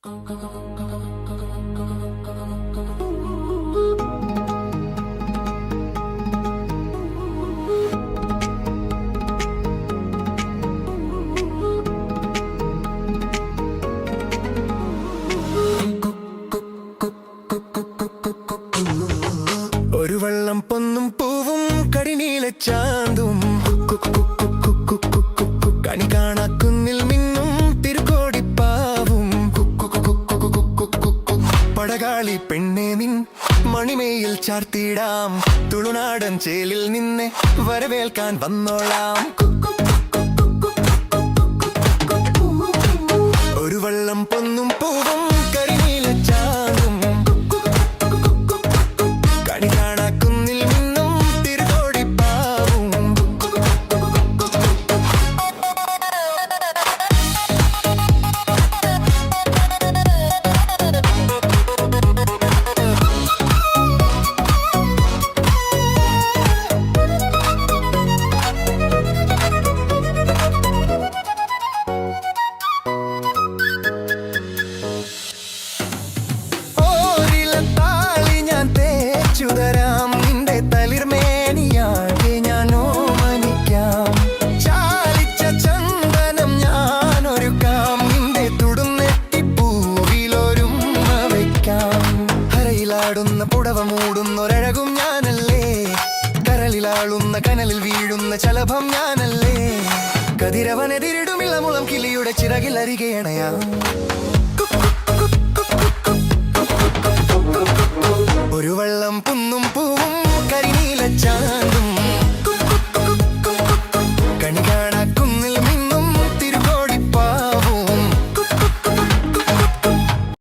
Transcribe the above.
ഒരു വെള്ളം പൊന്നും പൂവും കടിനീലച്ചാന്തും കണി കാണാക്കുന്നിൽ മിന്നും തിരുക്കോടിപ്പാവും പടകാളി പെണ്ണെ നിൻ മണിമേയിൽ ചാർത്തിടാം തുളുനാടൻ ചേലിൽ നിന്നെ വരവേൽക്കാൻ വന്നോളാം. ഒരു വെള്ളം പൊന്നും പൂവും കരിനീലച്ചാന്തും കണി കാണാക്കുന്നിൽ നിന്നും തിരുകോടിപ്പാവും ചുതരാം നിന്റെ തളിർമേനിയാകെ ഞാനോ മനിക്കാം. ചാലിച്ച ചന്ദനം ഞാനൊരുക്കാം നിന്റെ തുടുന്നെത്തിപ്പൂവിലൊരുമ്മ വയ്ക്കാം. ഹരയിലാടുന്ന പുടവ മൂടുന്നൊരഴകും ഞാനല്ലേ, കരളിലാളുന്ന കനലിൽ വീഴുന്ന ചലഭം ഞാനല്ലേ. കതിരവനെതിരിടും ഇളമുളം കിളിയുടെ ചിറകിലരികെ അണയാം.